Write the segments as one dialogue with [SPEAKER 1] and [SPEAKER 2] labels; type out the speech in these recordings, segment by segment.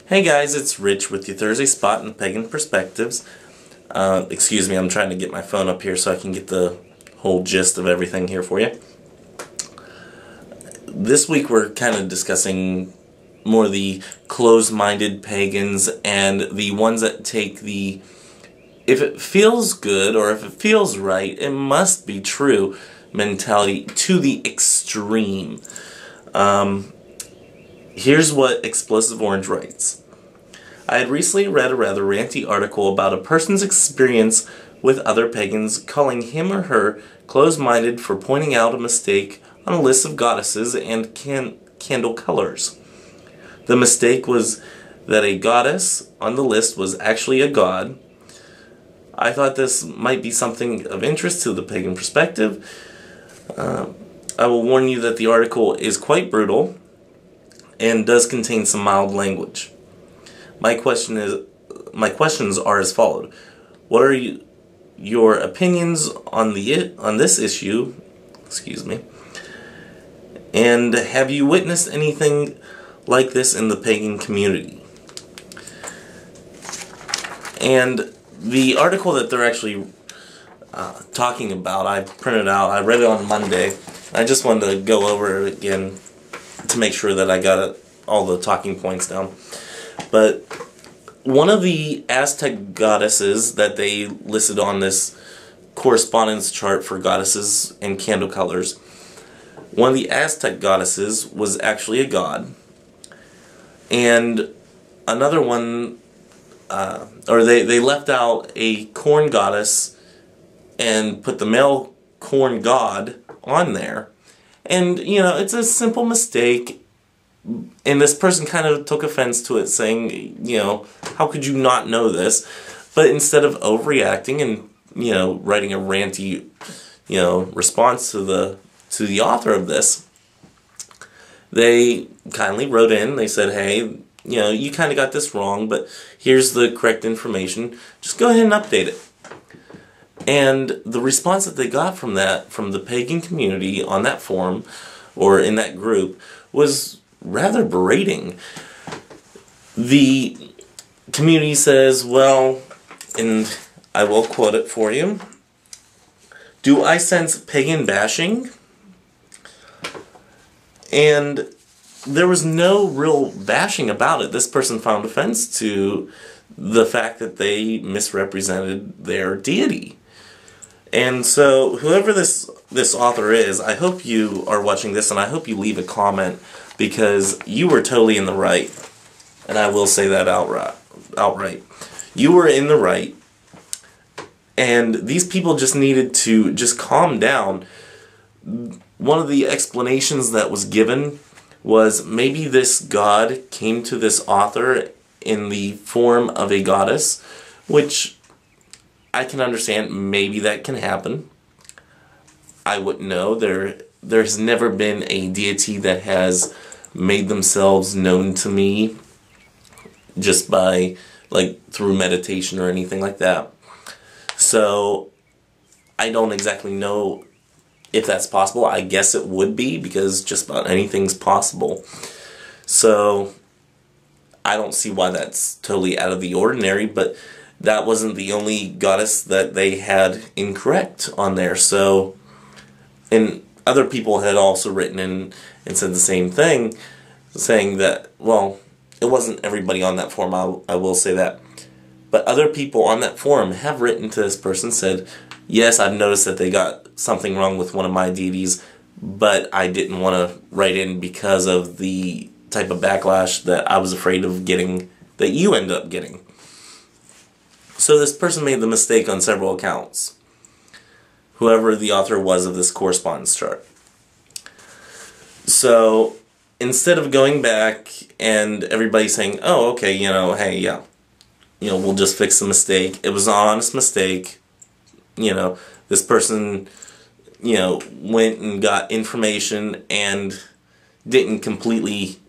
[SPEAKER 1] Hey guys, it's Rich with your Thursday spot in Pagan Perspectives. Excuse me, I'm trying to get my phone up here so I can get the whole gist of everything here for you. This week we're kind of discussing more the closed-minded pagans and the ones that take the if it feels good or if it feels right, it must be true mentality to the extreme. Here's what Explosive Orange writes. I had recently read a rather ranty article about a person's experience with other pagans calling him or her closed-minded for pointing out a mistake on a list of goddesses and candle colors. The mistake was that a goddess on the list was actually a god. I thought this might be something of interest to the pagan perspective. I will warn you that the article is quite brutal and does contain some mild language. My questions are as followed. What are your opinions on this issue? Excuse me. And have you witnessed anything like this in the pagan community? And the article that they're actually talking about, I printed out. I read it on Monday. I just wanted to go over it again to make sure that I got all the talking points down. But one of the Aztec goddesses that they listed on this correspondence chart for goddesses and candle colors, one of the Aztec goddesses was actually a god. And another one, they left out a corn goddess and put the male corn god on there. And, you know, it's a simple mistake, and this person kind of took offense to it, saying, you know, how could you not know this? But instead of overreacting and, you know, writing a ranty, you know, response to the author of this, they kindly wrote in, they said, hey, you know, you kind of got this wrong, but here's the correct information. Just go ahead and update it. And the response that they got from the pagan community on that forum, or in that group, was rather berating. The community says, well, and I will quote it for you, "Do I sense pagan bashing?" And there was no real bashing about it. This person found offense to the fact that they misrepresented their deity. And so, whoever this author is, I hope you are watching this, and I hope you leave a comment, because you were totally in the right. And I will say that outright. You were in the right, and these people just needed to just calm down. One of the explanations that was given was maybe this god came to this author in the form of a goddess, which I can understand. Maybe that can happen. I wouldn't know. There's never been a deity that has made themselves known to me just by, like, through meditation or anything like that. So I don't exactly know if that's possible. I guess it would be, because just about anything's possible. So I don't see why that's totally out of the ordinary, but that wasn't the only goddess that they had incorrect on there. So, and other people had also written in and said the same thing, saying that, well, it wasn't everybody on that forum, I will say that. But other people on that forum have written to this person, said, yes, I've noticed that they got something wrong with one of my deities, but I didn't want to write in because of the type of backlash that I was afraid of getting, that you end up getting. So this person made the mistake on several accounts, whoever the author was of this correspondence chart. So instead of going back and everybody saying, oh, okay, you know, hey, yeah, you know, we'll just fix the mistake. It was an honest mistake. You know, this person, you know, went and got information and didn't completely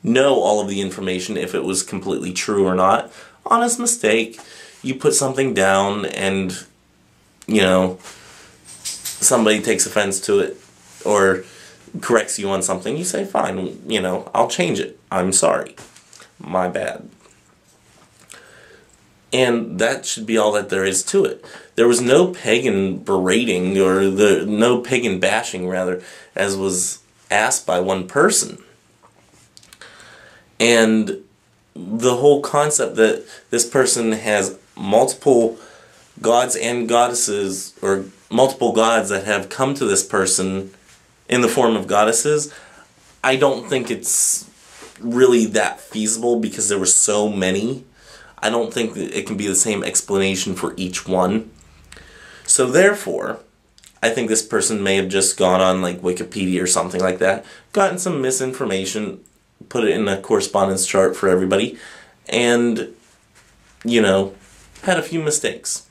[SPEAKER 1] know all of the information, if it was completely true or not. Honest mistake. You put something down and, you know, somebody takes offense to it or corrects you on something, you say, fine, you know, I'll change it. I'm sorry. My bad. And that should be all that there is to it. There was no pagan berating, or no pagan bashing, rather, as was asked by one person. And the whole concept that this person has multiple gods and goddesses, or multiple gods that have come to this person in the form of goddesses, I don't think it's really that feasible, because there were so many. I don't think that it can be the same explanation for each one. So therefore, I think this person may have just gone on like Wikipedia or something like that, gotten some misinformation, put it in a correspondence chart for everybody, and, you know, had a few mistakes.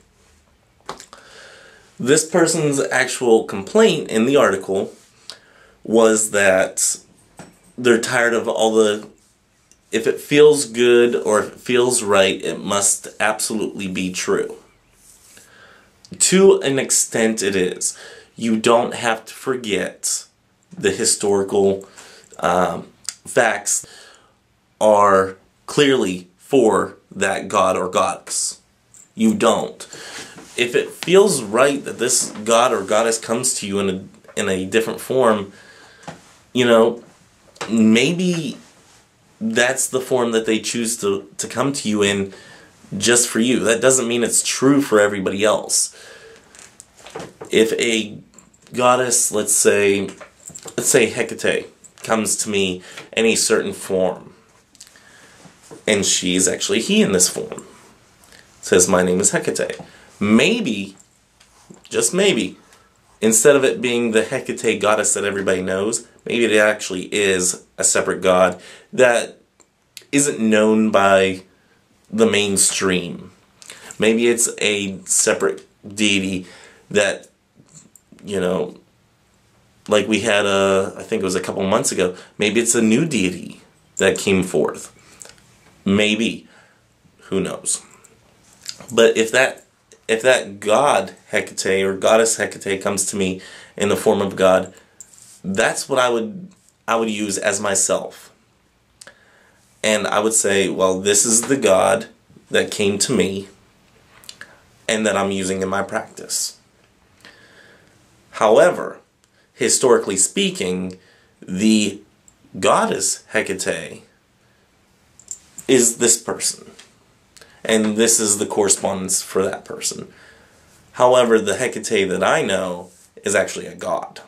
[SPEAKER 1] This person's actual complaint in the article was that they're tired of all the, if it feels good or if it feels right, it must absolutely be true. To an extent it is. You don't have to forget the historical facts are clearly for that god or goddess. You don't. If it feels right that this god or goddess comes to you in a different form, you know, maybe that's the form that they choose to come to you in just for you. That doesn't mean it's true for everybody else. If a goddess, let's say Hecate, comes to me in a certain form, and she's actually he in this form, says, my name is Hecate. Maybe, just maybe, instead of it being the Hecate goddess that everybody knows, maybe it actually is a separate god that isn't known by the mainstream. Maybe it's a separate deity that, you know, like we had I think it was a couple months ago, maybe it's a new deity that came forth. Maybe. Who knows? But if that god Hecate or goddess Hecate comes to me in the form of God, that's what I would use as myself. And I would say, well, this is the God that came to me and that I'm using in my practice. However, historically speaking, the goddess Hecate is this person. And this is the correspondence for that person. However, the Hecate that I know is actually a god.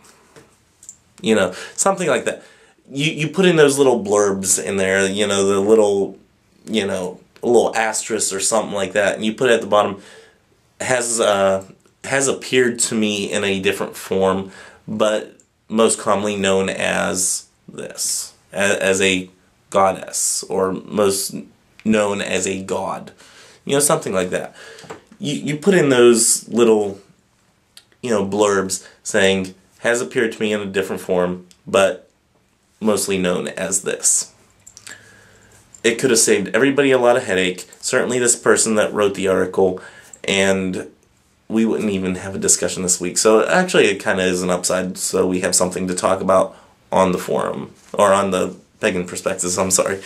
[SPEAKER 1] You know, something like that. You put in those little blurbs in there, you know, the little, you know, a little asterisk or something like that, and you put it at the bottom, has appeared to me in a different form, but most commonly known as this, as a goddess, or most known as a god. You know, something like that. You put in those little, you know, blurbs saying, has appeared to me in a different form, but mostly known as this. It could have saved everybody a lot of headache, certainly this person that wrote the article, and we wouldn't even have a discussion this week. So actually it kind of is an upside, so we have something to talk about on the forum, or on the Pagan Perspectives, I'm sorry.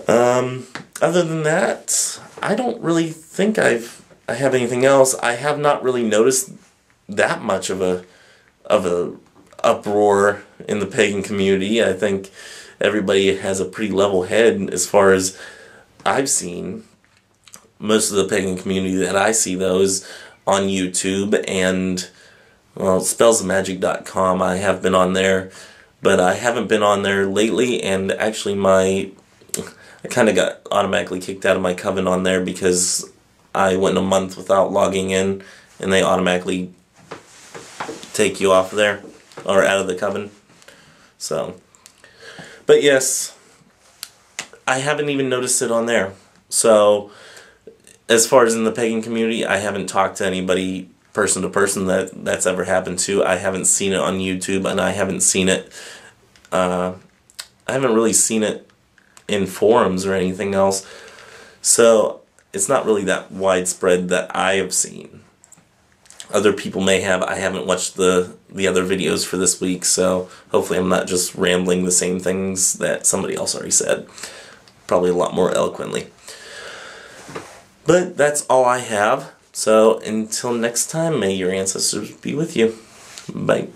[SPEAKER 1] Other than that, I don't really think I have anything else. I have not really noticed that much of a uproar in the pagan community. I think everybody has a pretty level head as far as I've seen. Most of the pagan community that I see, though, is on YouTube and, well, spellsofmagic.com. I have been on there, but I haven't been on there lately, and actually I kind of got automatically kicked out of my coven on there because I went a month without logging in, and they automatically take you off there, or out of the coven. So, but yes, I haven't even noticed it on there. So, as far as in the pagan community, I haven't talked to anybody person to person that's ever happened to. I haven't seen it on YouTube, and I haven't seen it, I haven't really seen it in forums or anything else. So, it's not really that widespread that I have seen. other people may have. I haven't watched the other videos for this week, so hopefully I'm not just rambling the same things that somebody else already said. Probably a lot more eloquently. But that's all I have. So until next time, may your ancestors be with you. Bye.